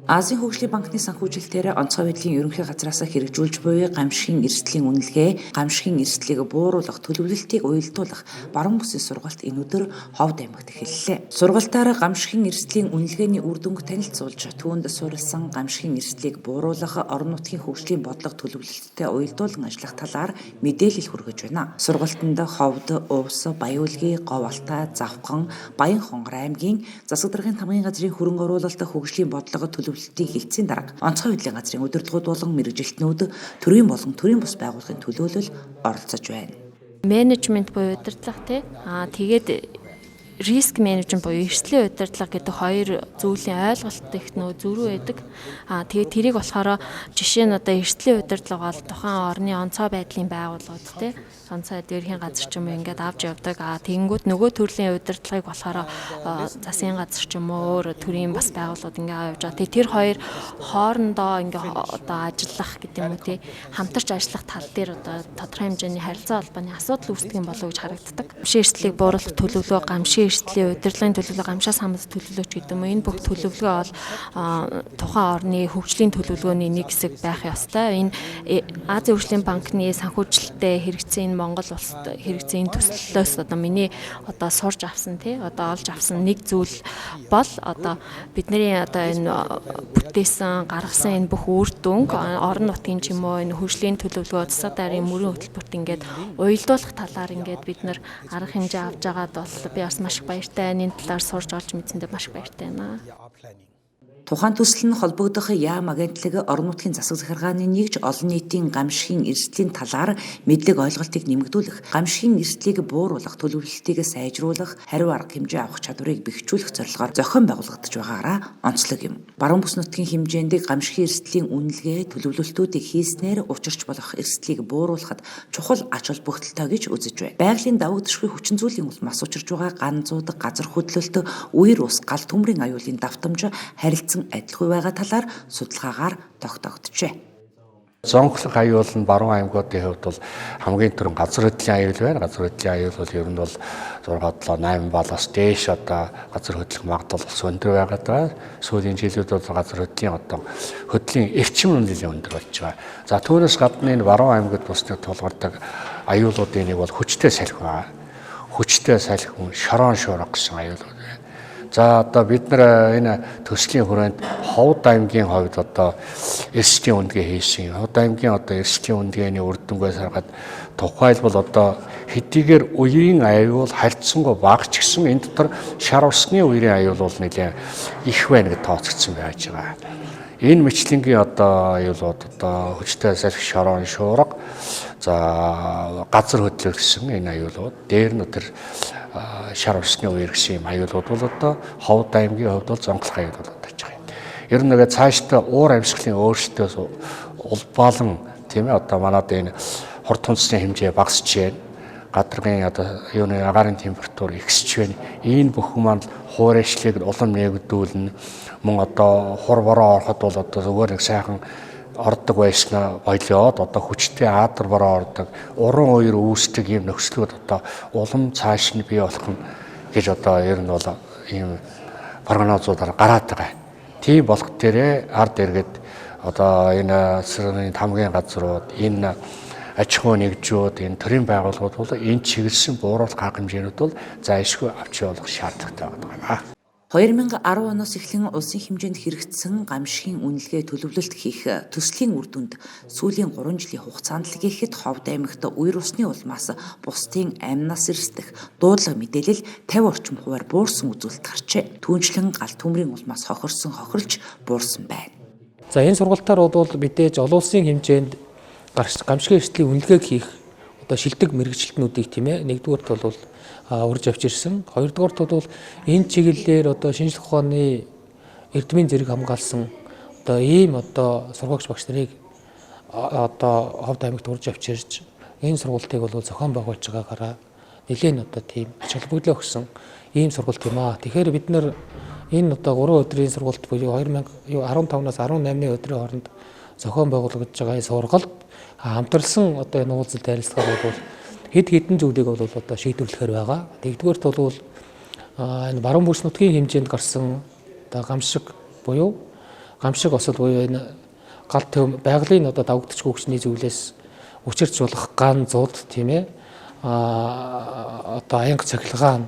Азийн хөгжлийн банкны санхүүжилтээр онцгой байдлын ерөнхий газраас хэрэгжүүлж буй гамшигын эрсдлийн үнэлгээ, гамшигын эрсдлийг бууруулах төлөвлөлтийг уялдуулах баруун бүсийн сургалт энэ өдөр Ховд аймагт эхэллээ. Сургалтаар гамшигын эрсдлийн үнэлгээний үр дүнг танилцуулж, түүнд суурилсан гамшигын эрсдлийг бууруулах орон нутгийн хөгжлийн бодлого төлөвлөлттэй уялдуулан ажиллах талаар мэдээлэл хүргэж байна. Сургалтанд Ховд, Увс, Баяуулгийн, Говь Алтай, Завхан, Баян Хонгор аймгийн засаг даргын тамгын газрын хөрөнгө оруулалт хөгжлийн бодлого төлөвлөлтийн хилцээний дарга онцгой байдлын газрын удирдлагууд болон мэргэжилтнүүд төрийн болон төрийн бус байгууллагын төлөөлөл оролцож байна. Менежмент буюу удирдлага тэгээд риск менежмент буюу эрсдлийн удирдлага гэдэг хоёр зүйлийн ойлголт их зөрүү байдаг. Тэгээд тэрийг болохоор жишээ нь одоо эрсдлийн удирдлага бол тухайн орны онцгой байдлын байгууллагууд онцгой эдгээрхийн газар ч юм уу ингээд авч явдаг. Тэгэнгүүт нөгөө төрлийн удирдлагыг болохоор засгийн газар ч юм уу өөр төрийн бас байгууллагууд ингээд авч байгаа. Тэр хоёр хоорондоо ингээд одоо ажиллах гэдэг юм уу хамтарч ажиллах тал дээр одоо тодорхой хэмжээний харилцаа холбооны асуудал үүсдэг юм болов уу гэж харагддаг. Гамшигын эрсдлийг бууруулах төлөвлөгөө, гамшигын эрсдлийн удирдлагын төлөвлөгөө, гамшаа самбал төлөвлөгөөч гэдэг юм уу. Энэ бүх төлөвлөгөө бол тухайн орны хөгжлийн төлөвлөгөөний нэг хэсэг байх ёстой. Энэ Азийн хөгжлийн банкны санхүүжилттэй хэрэгцээ Монгол улсад хэрэгцээ төслөөс одоо миний одоо сурж авсан одоо олж авсан нэг зүйл бол одоо бидний одоо энэ бүтээсэн гаргасан энэ бүх үр дүнг орон нутгийн ч юм уу энэ хөгжлийн төлөвлөгөө засаг даргын мөрийн хөтөлбөрт ингээд уялдуулах талаар ингээд бид нар арга хэмжээ авч байгаад бол би бас маш их баяртай. Энэ талаар сурж олж мэдсэндээ маш их баяртай байна. Тухайн төсөл нь холбогдох яам агентлаг орон нутгийн засаг захиргааны нэгж олон нийтийн гамшигын эрсдлийн талаар мэдлэг ойлголтыг нэмэгдүүлэх, гамшигын эрсдлийг бууруулах төлөвлөлтийг сайжруулах, хариу арга хэмжээ авах чадварыг бэхжүүлэх зорилгоор зохион байгуулагдаж байгаагаараа онцлог юм. Баруун бүс нутгийн хэмжээнд гамшигын эрсдлийн үнэлгээ төлөвлөлтүүдийг хийснээр учирч болох эрсдлийг бууруулахад чухал ач холбогдолтой гэж үзэж байна. Байгалийн давуу дашгүй хүчин зүйлийн улмаас учирч байгаа ганцууд газар хөдлөлт, үер ус, гал төмрийн аюулын давтамж харилцан адилгүй байгаа талаар судалгаагаар тогтогджээ. Зонхлох аюул нь баруун аймагуудын хувьд бол хамгийн түрүүнд газар хөдлөлийн аюул байна. Газар хөдлөлийн аюул бол ер нь бол 6-7-8 баллаас дээш одоо газар хөдлөх магадлал бас өндөр байгаад байгаа. Сүүлийн жилүүд бол газар хөдлөлийн одоо хөдлийн эрчим нөлөөний өндөр болж байгаа. За түүнээс гадна энэ баруун аймагт бусдыг тулгардаг аюулуудын нэг бол хүчтэй салхи. Хүчтэй салхи, шорон шуурга гэсэн аюулууд байна. За одоо бид нар энэ төслийн хүрээнд Ховд аймгийн хувьд одоо эрсдлийн үндэгээ хийсэн. Ховд аймгийн одоо эрсдлийн үндэгээний үр дүнгээс харахад тухайлбал одоо хэдийгээр үерийн аюул харьцангуй бага ч гэсэн энэ дотор шар усны үерийн аюул бол нэлээд их байна гэж тооцогдсон байж байгаа. Энэ мэтлэнгийн одоо аюулууд одоо хүчтэй салхи, шорон шуурга, за газар хөдлөл гэсэн энэ аюулууд дээр нь тэр шар усны үер гэсэн юм аюулууд бол одоо Ховд аймгийн хувьд бол зонхлох аюулууд болж байгаа. Ер нь нэгэ цаашдаа уур амьсгалын өөрчлөлтөөс улбаалan тийм ээ одоо манад энэ хурд хүнсний хэмжээ багасч байна. Гадаргын одоо юуны агаарын температур ихсэж байна. Энэ бүхэн маань хуурайшлыг улам нэгдүүлнэ. Мөн одоо хур бороо ороход бол одоо зүгээр нэг сайхан ордог байснаа болоод одоо хүчтэй аадар бороо ордог, уран үер үүсдэг юм нөхцлүүд одоо улам цааш нь бий болох нь гэж одоо ер нь бол ийм прогнозуудаар гараад байгаа. Тийм болох дээрээ ард иргэд одоо энэ сэргийн тамгын газрууд, энэ аж ахуй нэгжүүд, энэ төрийн байгууллагууд бол энэ чиглэсэн бууруулах арга хэмжээнүүд бол зайлшгүй авч явах шаардлагатай байна. 2010 оноос эхлэн улсын хэмжээнд хэрэгжсэн гамшигын үнэлгээ төлөвлөлт хийх төслийн үр дүнд сүүлийн 3 жилийн хугацаанд л гэхэд Ховд аймагт үер усны улмаас бусдын амнаас эрсдэх дуудлага мэдээлэл 50 орчим хувиар буурсан үзүүлэлт гарчээ. Түүнчлэн гал төмрийн улмаас хохиролж буурсан байна. За энэ сургалтаар бол мэдээж олон улсын хэмжээнд гамшигын эрсдлийн үнэлгээг хийх одоо шилдэг мэргэжилтнүүдийг тийм ээ нэгдүгээрт бол урьж авч ирсэн. Хоёрдугаарт бол энэ чиглэлээр одоо шинжлэх ухааны эрдмийн зэрэг хамгаалсан одоо ийм одоо сургагч багш нарыг одоо Ховд аймагт урьж авч ирж энэ сургалтыг бол зохион байгуулж байгаагаараа нэлээд одоо тийм ач холбогдол өгсөн ийм сургалт юм аа. Тэгэхээр бид нар энэ одоо 3 өдрийн сургалт буюу 2015-наас 18-ны өдрийн хооронд зохион байгуулагдж байгаа энэ сургалт хамтарлсан одоо энэ уулзалт харилцаагаар бол хэд хэдэн зүйлийг бол одоо шийдвэрлэхээр байгаа. Нэгдүгээрт бол энэ баруун бүс нутгийн хэмжээнд гарсан одоо гамшиг буюу гамшиг осол буюу энэ гал төв байгалийн одоо давагдчихгүй хүчний зүйлээс учирч болох ган зууд тийм ээ одоо аянга цахилгаан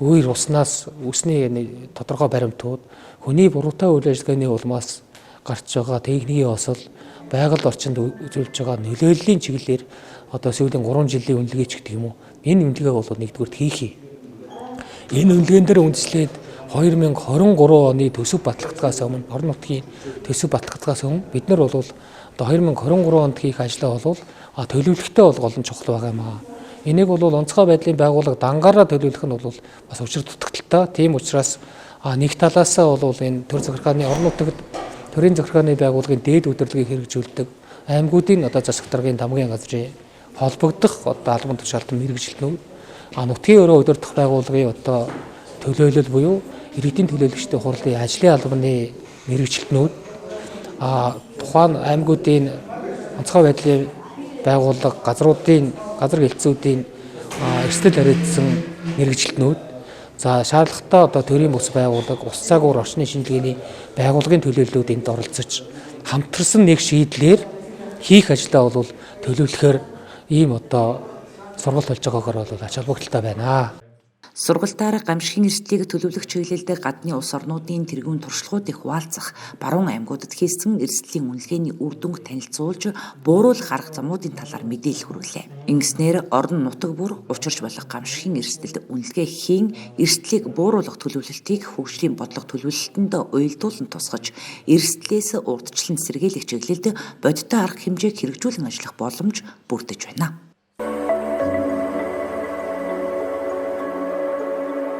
үер уснаас үсний тодорхой баримтууд хүний буруутай үйл ажиллагааны улмаас гарч байгаа техникийн осол байгаль орчинд үзүүлж байгаа нөлөөллийн чиглэлээр одоо сүүлийн 3 жилийн үнэлгээч гэдэг юм уу энэ үнэлгээ бол нэгдүгürt хийхий. Энэ үнэлгээн дээр үндэслээд 2023 оны төсөв баталгацгаас өмнө орон нутгийн төсөв баталгацгаас өмнө бид нар бол одоо 2023 онд хийх ажлаа бол төлөвлөлттэй гол нь чухал байгаа юм аа. Энийг бол онцгой байдлын байгууллага дангаараа төлөвлөх нь бол бас учир дутагдaltaа. Тийм учраас нэг талаасаа бол энэ төр захиргааны орон нутагт төрийн захиргааны байгууллагын дээд удирдлагыг хэрэгжүүлдэг аймагуудын одоо засаг даргын тамгын газрын холбогдох одоо албан тушаалтан мэрэгжилтнүүд нутгийн өрөө удирдах байгууллагын одоо төлөөлөл буюу иргэдийн төлөөлөгчдийн хурлын ажлын албаны мэрэгжилтнүүд тухайн аймагуудын онцгой байдлын байгууллага газар хэлтсүүдийн эрсдэл хариуцсан мэрэгжилтнүүд за шаардлагатай одоо төрийн бус байгууллага ус цагуур орчны шинжилгээний байгууллагын төлөөллүүд энд оролцож хамтарсан нэг шийдлэр хийх ажлаа бол төлөвлөхөөр ийм одоо сургалт болж байгаагаар бол ач холбогдолтой байна. Сургалтаар гамшигын эрсдлийг төлөвлөх чиглэлд гадны улс орнуудын тэргүүн туршлагуудыг хуваалцах, баруун аймагуудад хийсэн эрсдлийн үнэлгээний үр дүнг танилцуулж, бууруулах арга замуудын талаар мэдээлэл хүргэлээ. Ингэснээр орон нутаг бүр учирч болох гамшигын эрсдэлд үнэлгээ хийн, эрсдлийг бууруулах төлөвлөлтийг хөгжлийн бодлого төлөвлөлтөнд уялдуулан тусгаж, эрсдлээс урьдчилан сэргийлэх чиглэлд бодиттой арга хэмжээг хэрэгжүүлэн ажиллах боломж бүрдэж байна.